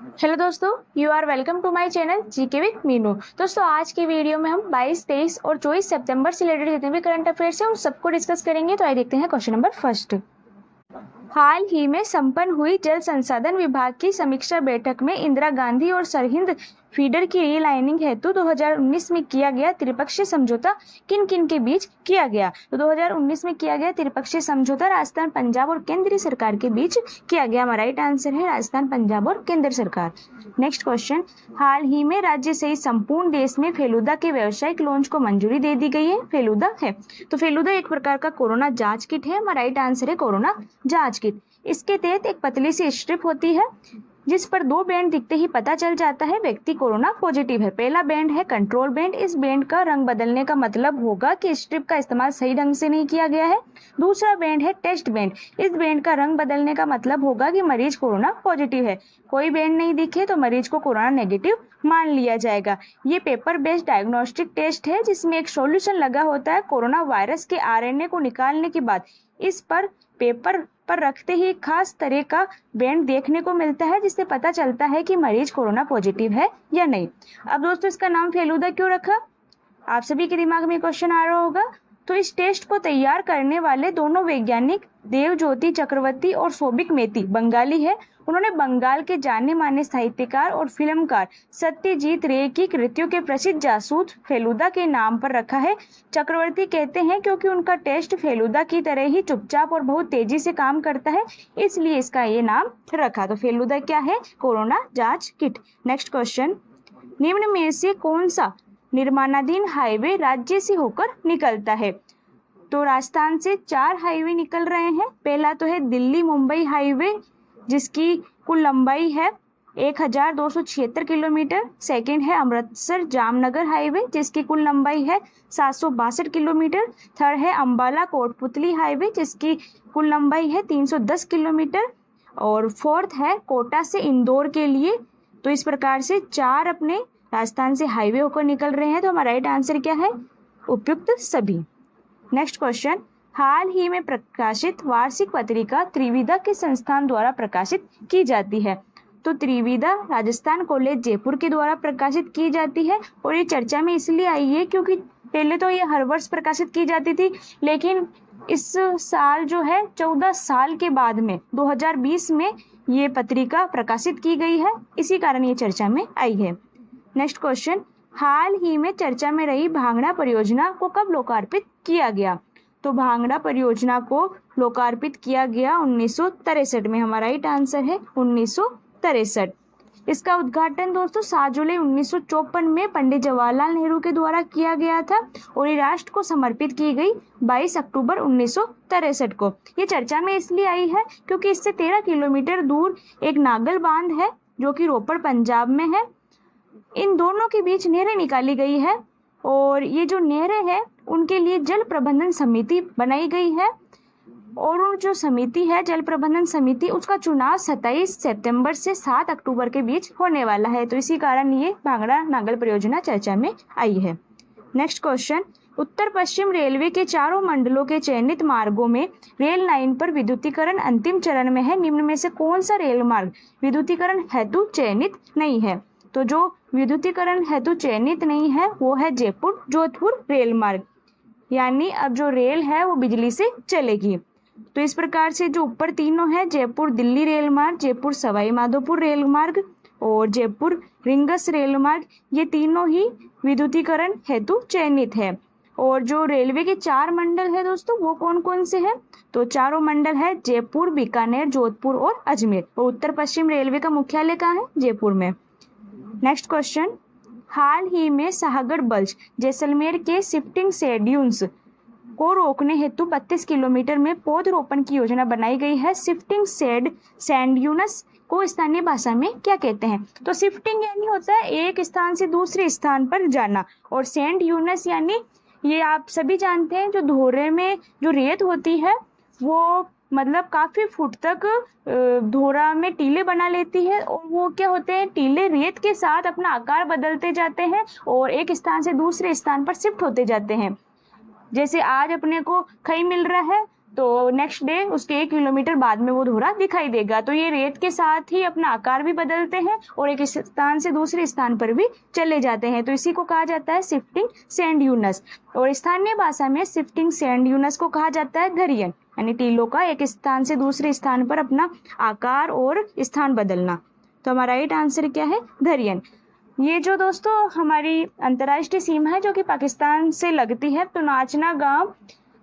Hello दोस्तों, you are welcome to my channel GK with Meenu. दोस्तों, आज की वीडियो में हम 22, 23 और 24 सितंबर से रिलेटेड जितने भी करंट अफेयर्स हैं उन सबको डिस्कस करेंगे। तो आइए देखते हैं क्वेश्चन नंबर फर्स्ट। हाल ही में संपन्न हुई जल संसाधन विभाग की समीक्षा बैठक में इंदिरा गांधी और सरहिंद फीडर की रीलाइनिंग हेतु 2019 में किया गया त्रिपक्षीय समझौता किन किन के बीच किया गया। तो 2019 में किया गया त्रिपक्षीय समझौता राजस्थान, पंजाब और केंद्रीय सरकार के बीच किया गया। हमारा राइट आंसर है राजस्थान, पंजाब और केंद्र सरकार। नेक्स्ट क्वेश्चन, हाल ही में राज्य सहित संपूर्ण देश में फेलुदा के व्यावसायिक लॉन्च को मंजूरी दे दी गई है। फेलुदा है तो फेलुदा एक प्रकार का कोरोना जांच किट है। हमारा राइट आंसर है कोरोना जांच किट। इसके तहत एक पतली सी स्ट्रिप होती है जिस पर दो बैंड दिखते ही पता चल जाता है व्यक्ति कोरोना पॉजिटिव है। पहला बैंड है कंट्रोल बैंड। इस बैंड का रंग बदलने का मतलब होगा कि स्ट्रिप का इस्तेमाल सही ढंग से नहीं किया गया है। दूसरा बैंड है टेस्ट बैंड। इस बैंड का रंग बदलने का मतलब होगा कि मरीज कोरोना पॉजिटिव है। कोई बैंड नहीं दिखे तो मरीज को कोरोना नेगेटिव मान लिया जाएगा। ये पेपर बेस्ड डायग्नोस्टिक टेस्ट है जिसमें एक सॉल्यूशन लगा होता है। कोरोना वायरस के आरएनए को निकालने के बाद इस पर पेपर पर रखते ही खास तरह का बैंड देखने को मिलता है जिससे पता चलता है कि मरीज कोरोना पॉजिटिव है या नहीं। अब दोस्तों, इसका नाम फेलुदा क्यों रखा? आप सभी के दिमाग में क्वेश्चन आ रहा होगा। तो इस टेस्ट को तैयार करने वाले दोनों वैज्ञानिक देवज्योति चक्रवर्ती और सौबिक मेती बंगाली है। उन्होंने बंगाल के जाने माने साहित्यकार और फिल्मकार सत्यजीत रे की कृतियों के प्रसिद्ध जासूस फेलुदा के नाम पर रखा है। चक्रवर्ती कहते हैं क्योंकि उनका टेस्ट फेलुदा की तरह ही चुपचाप और बहुत तेजी से काम करता है, इसलिए इसका ये नाम रखा। तो फेलुदा क्या है? कोरोना जांच किट। नेक्स्ट क्वेश्चन, निम्न में से कौन सा निर्माणाधीन हाईवे राज्य से होकर निकलता है? तो राजस्थान से 4 हाईवे निकल रहे हैं। पहला तो है दिल्ली मुंबई हाईवे जिसकी कुल लंबाई है 1276 किलोमीटर। सेकंड है अमृतसर जामनगर हाईवे जिसकी कुल लंबाई है 762 किलोमीटर। थर्ड है अंबाला कोटपुतली हाईवे जिसकी कुल लंबाई है 310 किलोमीटर। और फोर्थ है कोटा से इंदौर के लिए। तो इस प्रकार से 4 अपने राजस्थान से हाईवे होकर निकल रहे हैं। तो हमारा राइट आंसर क्या है? उपयुक्त सभी। नेक्स्ट क्वेश्चन, हाल ही में प्रकाशित वार्षिक पत्रिका त्रिविधा के संस्थान द्वारा प्रकाशित की जाती है। तो त्रिविधा राजस्थान कॉलेज जयपुर के द्वारा प्रकाशित की जाती है और ये चर्चा में इसलिए आई है क्योंकि पहले तो ये हर वर्ष प्रकाशित की जाती थी, लेकिन इस साल जो है 14 साल के बाद में 2020 में ये पत्रिका प्रकाशित की गई है, इसी कारण ये चर्चा में आई है। नेक्स्ट क्वेश्चन, हाल ही में चर्चा में रही भांगड़ा परियोजना को कब लोकार्पित किया गया? तो भांगड़ा परियोजना को लोकार्पित किया गया 1963 में। हमारा राइट आंसर है 1963। इसका उद्घाटन दोस्तों 7 जुलाई 1954 में पंडित जवाहरलाल नेहरू के द्वारा किया गया था और ये राष्ट्र को समर्पित की गई 22 अक्टूबर 1963 को। ये चर्चा में इसलिए आई है क्योंकि इससे 13 किलोमीटर दूर एक नागल बांध है जो कि रोपड़ पंजाब में है। इन दोनों के बीच नहरें निकाली गई है और ये जो नहरें हैं उनके लिए जल प्रबंधन समिति बनाई गई है और वो जो समिति है जल प्रबंधन समिति उसका चुनाव 27 सितंबर से 7 अक्टूबर के बीच होने वाला है। तो इसी कारण ये भांगड़ा नागल परियोजना चर्चा में आई है। नेक्स्ट क्वेश्चन, उत्तर पश्चिम रेलवे के चारों मंडलों के चयनित मार्गों में रेल लाइन पर विद्युतीकरण अंतिम चरण में है। निम्न में से कौन सा रेल मार्ग विद्युतीकरण हेतु चयनित नहीं है? तो जो विद्युतीकरण हेतु चयनित नहीं है वो है जयपुर जोधपुर रेल मार्ग, यानी अब जो रेल है वो बिजली से चलेगी। तो इस प्रकार से जो ऊपर तीनों है जयपुर दिल्ली रेल मार्ग, जयपुर सवाई माधोपुर रेल मार्ग और जयपुर रिंगस रेल मार्ग, ये तीनों ही विद्युतीकरण हेतु चयनित है। और जो रेलवे के 4 मंडल है दोस्तों वो कौन कौन से हैं? तो चारों मंडल है जयपुर, बीकानेर, जोधपुर और अजमेर। और उत्तर पश्चिम रेलवे का मुख्यालय कहाँ है? जयपुर में। नेक्स्ट क्वेश्चन, हाल ही में साहगढ़ बल्ज जैसलमेर के शिफ्टिंग शेड्यूल्स को रोकने हेतु 32 किलोमीटर में पौधरोपण की योजना बनाई गई है। शिफ्टिंग सैंड ड्यून्स को स्थानीय भाषा में क्या कहते हैं? तो शिफ्टिंग यानी होता है एक स्थान से दूसरे स्थान पर जाना और सैंड ड्यून्स यानी ये आप सभी जानते हैं जो धोरे में जो रेत होती है वो मतलब काफी फुट तक धोरा में टीले बना लेती है और वो क्या होते हैं टीले रेत के साथ अपना आकार बदलते जाते हैं और एक स्थान से दूसरे स्थान पर शिफ्ट होते जाते हैं। जैसे आज अपने को खई मिल रहा है तो नेक्स्ट डे उसके 1 किलोमीटर बाद में वो धोरा दिखाई देगा। तो ये रेत के साथ ही अपना आकार भी बदलते हैं और एक स्थान से दूसरे स्थान पर भी चले जाते हैं। तो इसी को कहा जाता है शिफ्टिंग सैंड ड्यूनस। और स्थानीय भाषा में शिफ्टिंग सैंड ड्यूनस को कहा जाता है धरियन, यानी टीलों का एक स्थान से दूसरे स्थान पर अपना आकार और स्थान बदलना। तो हमारा राइट आंसर क्या है? धरियन। ये जो दोस्तों हमारी अंतर्राष्ट्रीय सीमा है जो कि पाकिस्तान से लगती है, तो नाचना गांव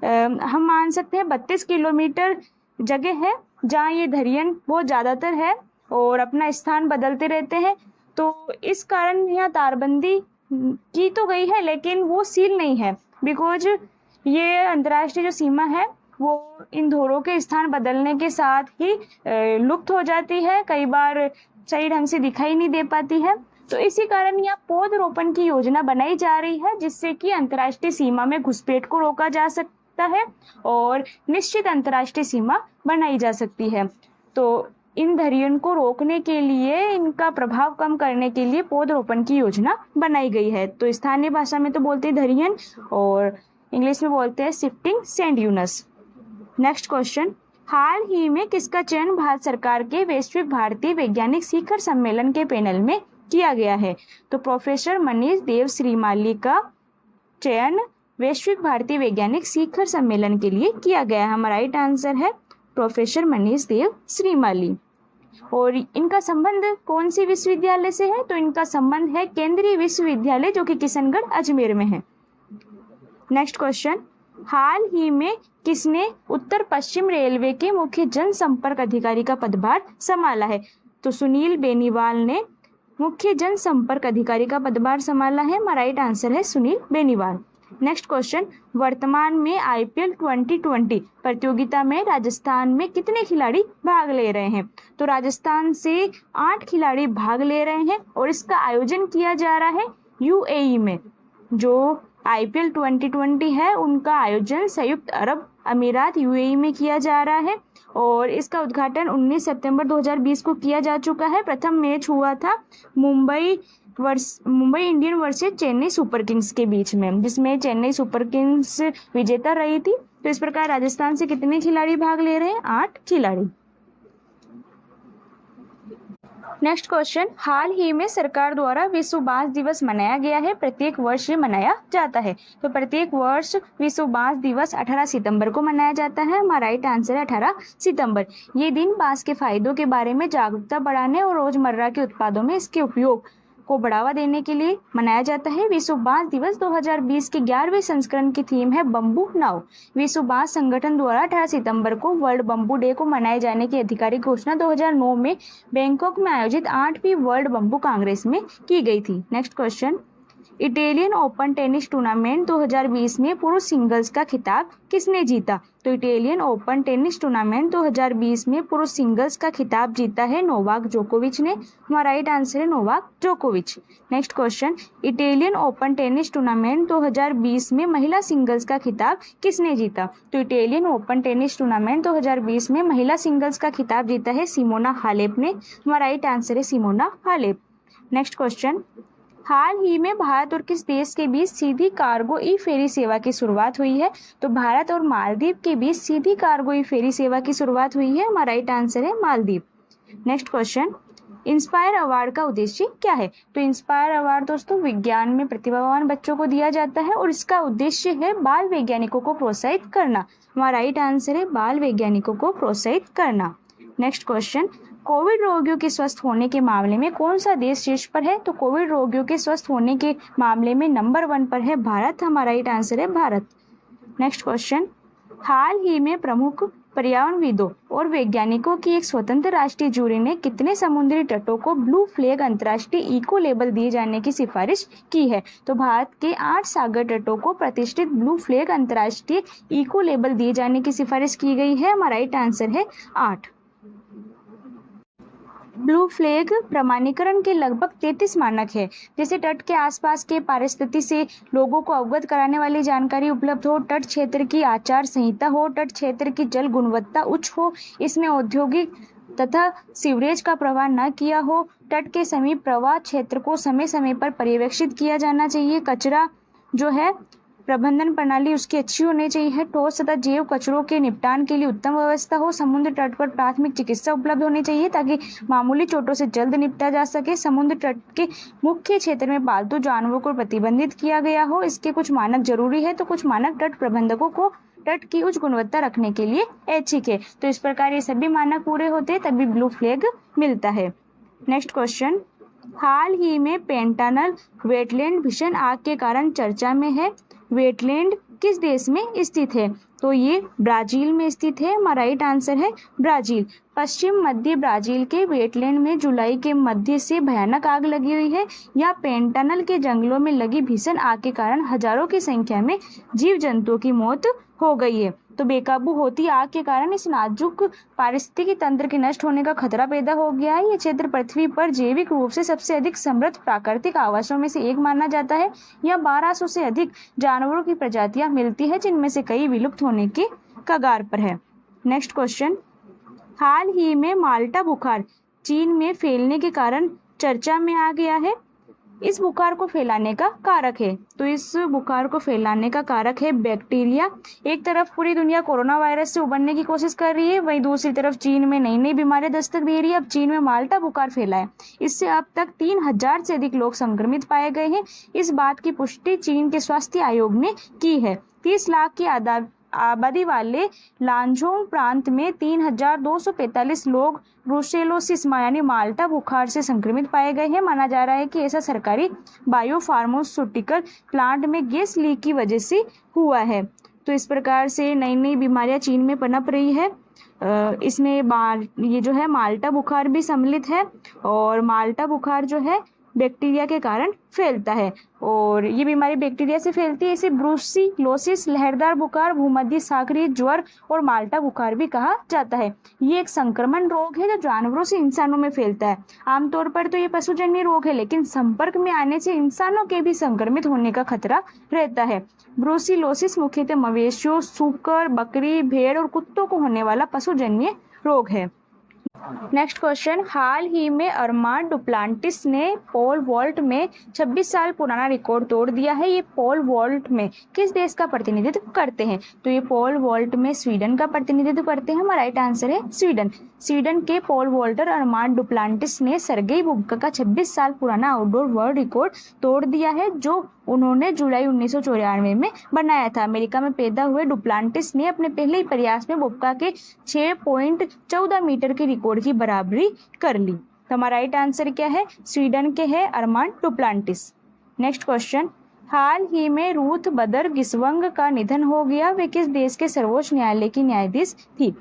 हम मान सकते हैं 32 किलोमीटर जगह है जहाँ ये धरियन बहुत ज़्यादातर है और अपना स्थान बदलते रहते हैं। तो इस कारण यहाँ तारबंदी की तो गई है लेकिन वो सील नहीं है, बिकॉज ये अंतर्राष्ट्रीय जो सीमा है वो इन धोरों के स्थान बदलने के साथ ही लुप्त हो जाती है, कई बार सही ढंग से दिखाई नहीं दे पाती है। तो इसी कारण यहाँ पौधरोपण की योजना बनाई जा रही है जिससे कि अंतर्राष्ट्रीय सीमा में घुसपैठ को रोका जा सकता है और निश्चित अंतर्राष्ट्रीय सीमा बनाई जा सकती है। तो इन धरियन को रोकने के लिए, इनका प्रभाव कम करने के लिए पौधरोपण की योजना बनाई गई है। तो स्थानीय भाषा में तो बोलते हैं धरियन और इंग्लिश में बोलते हैं शिफ्टिंग सैंड ड्यूनस। नेक्स्ट क्वेश्चन, हाल ही में किसका चयन भारत सरकार के वैश्विक भारतीय वैज्ञानिक शिखर सम्मेलन के पैनल में किया गया है? तो प्रोफेसर मनीष देव श्रीमाली का चयन वैश्विक भारतीय वैज्ञानिक शिखर सम्मेलन के लिए किया गया है। हमारा राइट आंसर है प्रोफेसर मनीष देव श्रीमाली। और इनका संबंध कौन सी विश्वविद्यालय से है? तो इनका संबंध है केंद्रीय विश्वविद्यालय जो कि किशनगढ़ अजमेर में है। नेक्स्ट क्वेश्चन, हाल ही में किसने उत्तर पश्चिम रेलवे के मुख्य जनसंपर्क अधिकारी का पदभार संभाला है? तो सुनील बेनीवाल ने मुख्य जनसंपर्क अधिकारी का पदभार संभाला है। हमारा राइट आंसर है सुनील बेनीवाल। नेक्स्ट क्वेश्चन, वर्तमान में IPL 2020 प्रतियोगिता में राजस्थान में कितने खिलाड़ी भाग ले रहे हैं? तो राजस्थान से 8 खिलाड़ी भाग ले रहे हैं और इसका आयोजन किया जा रहा है UAE में। जो IPL 2020 है उनका आयोजन संयुक्त अरब अमीरात UAE में किया जा रहा है और इसका उद्घाटन 19 सितंबर 2020 को किया जा चुका है। प्रथम मैच हुआ था Mumbai Indian versus Chennai super Kings के बीच में, जिसमें चेन्नई सुपर किंग्स विजेता रही थी। तो इस प्रकार राजस्थान से कितने खिलाड़ी भाग ले रहे हैं? 8 खिलाड़ी। नेक्स्ट क्वेश्चन, हाल ही में सरकार द्वारा विश्व बांस दिवस मनाया गया है, प्रत्येक वर्ष ये मनाया जाता है। तो प्रत्येक वर्ष विश्व बांस दिवस 18 सितंबर को मनाया जाता है। हमारा राइट आंसर है 18 सितंबर। ये दिन बांस के फायदों के बारे में जागरूकता बढ़ाने और रोजमर्रा के उत्पादों में इसके उपयोग को बढ़ावा देने के लिए मनाया जाता है। विश्व बांस दिवस 2020 के 11वें संस्करण की थीम है बम्बू नाउ। विश्व बांस संगठन द्वारा 18 सितंबर को वर्ल्ड बम्बू डे को मनाए जाने की आधिकारिक घोषणा 2009 में बैंकॉक में आयोजित 8वीं वर्ल्ड बम्बू कांग्रेस में की गई थी। Next question, Italian open tennis tournament 2020 में पुरुष सिंगल्स का खिताब किसने जीता? तो इटालियन ओपन टेनिस टूर्नामेंट 2020 में पुरुष सिंगल्स का खिताब जीता है नोवाक जोकोविच ने। हमारा राइट आंसर है नोवाक जोकोविच। Next question, Italian open tennis tournament 2020 में महिला सिंगल्स का खिताब किसने जीता? तो इटालियन ओपन टेनिस टूर्नामेंट 2020 में महिला सिंगल्स का खिताब जीता है सिमोना हालेप ने। हमारा राइट आंसर है सिमोना हालेप। नेक्स्ट क्वेश्चन, हाल ही में भारत और किस देश के बीच सीधी कार्गो ई फेरी सेवा की शुरुआत हुई है? तो भारत और मालदीव के बीच सीधी कार्गो ई फेरी सेवा की शुरुआत हुई है। हमारा राइट आंसर है Maldives. Next question, inspire award का उद्देश्य क्या है? तो इंस्पायर अवार्ड दोस्तों विज्ञान में प्रतिभावान बच्चों को दिया जाता है और इसका उद्देश्य है बाल वैज्ञानिकों को प्रोत्साहित करना। हमारा राइट आंसर है बाल वैज्ञानिकों को प्रोत्साहित करना। नेक्स्ट क्वेश्चन, कोविड रोगियों के स्वस्थ होने के मामले में कौन सा देश शीर्ष पर है? तो कोविड रोगियों के स्वस्थ होने के मामले में नंबर 1 पर है भारत। हमारा राइट आंसर है भारत। नेक्स्ट क्वेश्चन, हाल ही में प्रमुख पर्यावरणविदों और वैज्ञानिकों की एक स्वतंत्र राष्ट्रीय जूरी ने कितने समुद्री तटों को ब्लू फ्लैग अंतर्राष्ट्रीय इको लेबल दिए जाने की सिफारिश की है? तो भारत के 8 सागर तटों को प्रतिष्ठित ब्लू फ्लैग अंतर्राष्ट्रीय इको लेबल दिए जाने की सिफारिश की गई है। हमारा राइट आंसर है 8। ब्लू फ्लैग प्रमाणीकरण के लगभग 33 मानक है, जैसे तट के आसपास के पारिस्थितिकी से लोगों को अवगत कराने वाली जानकारी उपलब्ध हो, तट क्षेत्र की आचार संहिता हो, तट क्षेत्र की जल गुणवत्ता उच्च हो, इसमें औद्योगिक तथा सीवरेज का प्रवाह न किया हो, तट के समीप प्रवाह क्षेत्र को समय समय पर पर्यवेक्षित किया जाना चाहिए, कचरा जो है प्रबंधन प्रणाली उसकी अच्छी होनी चाहिए, ठोस तथा जैव कचरों के निपटान के लिए उत्तम व्यवस्था हो, समुद्र तट पर प्राथमिक चिकित्सा उपलब्ध होनी चाहिए ताकि मामूली चोटों से जल्द निपटा जा सके, समुद्र तट के मुख्य क्षेत्र में पालतू जानवरों को प्रतिबंधित किया गया हो। इसके कुछ मानक जरूरी है, तो कुछ मानक तट प्रबंधकों को तट की उच्च गुणवत्ता रखने के लिए ऐच्छिक है। तो इस प्रकार ये सभी मानक पूरे होते हैं तभी ब्लू फ्लैग मिलता है। नेक्स्ट क्वेश्चन, हाल ही में पेंटानल वेटलैंड भीषण आग के कारण चर्चा में है। वेटलैंड किस देश में स्थित है? तो ये ब्राजील में स्थित है। हमारा राइट आंसर है ब्राजील। पश्चिम मध्य ब्राजील के वेटलैंड में जुलाई के मध्य से भयानक आग लगी हुई है। यह पेंटानल के जंगलों में लगी भीषण आग के कारण हजारों की संख्या में जीव जंतुओं की मौत हो गई है। तो बेकाबू होती आग के कारण इस नाजुक पारिस्थितिकी तंत्र के नष्ट होने का खतरा पैदा हो गया है। ये क्षेत्र पृथ्वी पर जैविक रूप से सबसे अधिक समृद्ध प्राकृतिक आवासों में से एक माना जाता है। यह 1200 से अधिक जानवरों की प्रजातियां मिलती है, जिनमें से कई विलुप्त होने के कगार पर है। नेक्स्ट क्वेश्चन, हाल ही में माल्टा बुखार चीन में फैलने के कारण चर्चा में आ गया है। इस बुखार को फैलाने का कारक है, तो इस बुखार को फैलाने का कारक है बैक्टीरिया। एक तरफ पूरी दुनिया कोरोना वायरस से उबरने की कोशिश कर रही है, वहीं दूसरी तरफ चीन में नई नई बीमारियां दस्तक दे रही है। अब चीन में माल्टा बुखार फैला है, इससे अब तक 3000 से अधिक लोग संक्रमित पाए गए हैं। इस बात की पुष्टि चीन के स्वास्थ्य आयोग ने की है। 30 लाख की आबादी वाले लांझोंग प्रांत में 3245 लोग ब्रुसेलोसिस यानी माल्टा बुखार से संक्रमित पाए गए हैं। माना जा रहा है कि ऐसा सरकारी बायोफार्मास्यूटिकल प्लांट में गैस लीक की वजह से हुआ है। तो इस प्रकार से नई नई बीमारियां चीन में पनप रही है। इसमें ये जो है माल्टा बुखार भी सम्मिलित है, और माल्टा बुखार जो है बैक्टीरिया के कारण फैलता है, और ये बीमारी बैक्टीरिया से फैलती है। इसे ब्रुसेलोसिस, लहरदार बुखार, भूमध्य सागरीय ज्वर और माल्टा बुखार भी कहा जाता है। ये एक संक्रमण रोग है जो जानवरों से इंसानों में फैलता है। आमतौर पर तो ये पशुजन्य रोग है, लेकिन संपर्क में आने से इंसानों के भी संक्रमित होने का खतरा रहता है। ब्रुसेलोसिस मुख्यतः मवेशियों, सूकर, बकरी, भेड़ और कुत्तों को होने वाला पशुजन्य रोग है। नेक्स्ट क्वेश्चन, हाल ही में अरमांड डुप्लांटिस ने पोल वॉल्ट में 26 साल पुराना रिकॉर्ड तोड़ दिया है। ये पोल वॉल्ट में किस देश का प्रतिनिधित्व करते हैं? तो ये पोल वॉल्ट में स्वीडन का प्रतिनिधित्व करते हैं। हमारा राइट आंसर है स्वीडन। स्वीडन के पोल वॉल्टर अरमांड डुप्लांटिस ने सर्गेई बुबका का 26 साल पुराना आउटडोर वर्ल्ड रिकॉर्ड तोड़ दिया है, जो उन्होंने जुलाई 1994 में बनाया था। अमेरिका में पैदा हुए डुप्लांटिस ने अपने पहले ही प्रयास में बुबका के 6.14 मीटर के रिकॉर्ड की बराबरी कर ली। तो हमारा राइट आंसर क्या है? स्वीडन के है अरमांड डुप्लांटिस। नेक्स्ट क्वेश्चन, हाल ही में रूथ बदर गिस्वंग का निधन हो गया। वे किस देश के सर्वोच्च न्यायालय की न्यायाधीश थी?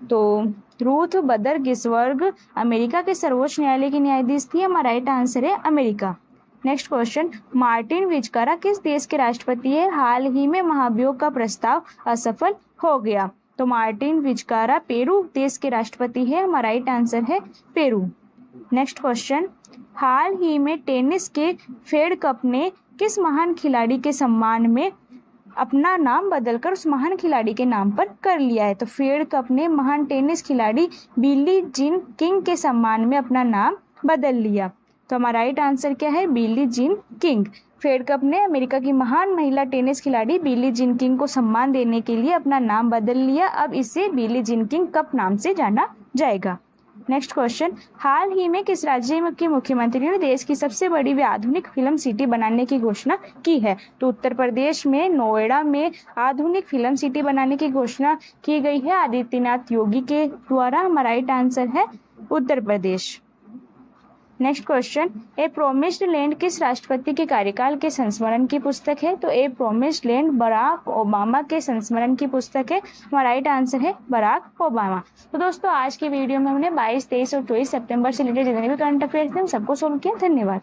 तो रूथ बदर गिस्वर्ग अमेरिका के सर्वोच्च न्यायालय की न्यायाधीश थी। हमारा राइट आंसर है अमेरिका। नेक्स्ट क्वेश्चन, मार्टिन विजकारा किस देश के राष्ट्रपति है? हाल ही में महाभियोग का प्रस्ताव असफल हो गया। तो मार्टिन विजकारा पेरू देश के राष्ट्रपति है। हमारा राइट आंसर है पेरू। नेक्स्ट क्वेश्चन, हाल ही में टेनिस के फेड कप ने किस महान खिलाड़ी के सम्मान में अपना नाम बदलकर उस महान खिलाड़ी के नाम पर कर लिया है? तो फेड कप ने महान टेनिस खिलाड़ी बिली जीन किंग के सम्मान में अपना नाम बदल लिया। तो हमारा राइट आंसर क्या है? Billie Jean King. Fed Cup ने अमेरिका की महान महिला टेनिस खिलाड़ी बिली जीन किंग को सम्मान देने के लिए अपना नाम बदल लिया। अब इसे बिली जीन किंग कप नाम से जाना जाएगा। नेक्स्ट क्वेश्चन, हाल ही में किस राज्य के मुख्यमंत्री ने देश की सबसे बड़ी व आधुनिक फिल्म सिटी बनाने की घोषणा की है? तो उत्तर प्रदेश में नोएडा में आधुनिक फिल्म सिटी बनाने की घोषणा की गई है आदित्यनाथ योगी के द्वारा। हमारा राइट आंसर है उत्तर प्रदेश। नेक्स्ट क्वेश्चन, ए प्रोमिस्ड लैंड किस राष्ट्रपति के कार्यकाल के संस्मरण की पुस्तक है? तो ए प्रोमिस्ड लैंड बराक ओबामा के संस्मरण की पुस्तक है। हमारा राइट आंसर है बराक ओबामा। तो दोस्तों आज की वीडियो में हमने 22, 23 और 24 सितंबर से रिलेटेड जितने भी करंट अफेयर्स थे सबको सोल्व किया। धन्यवाद।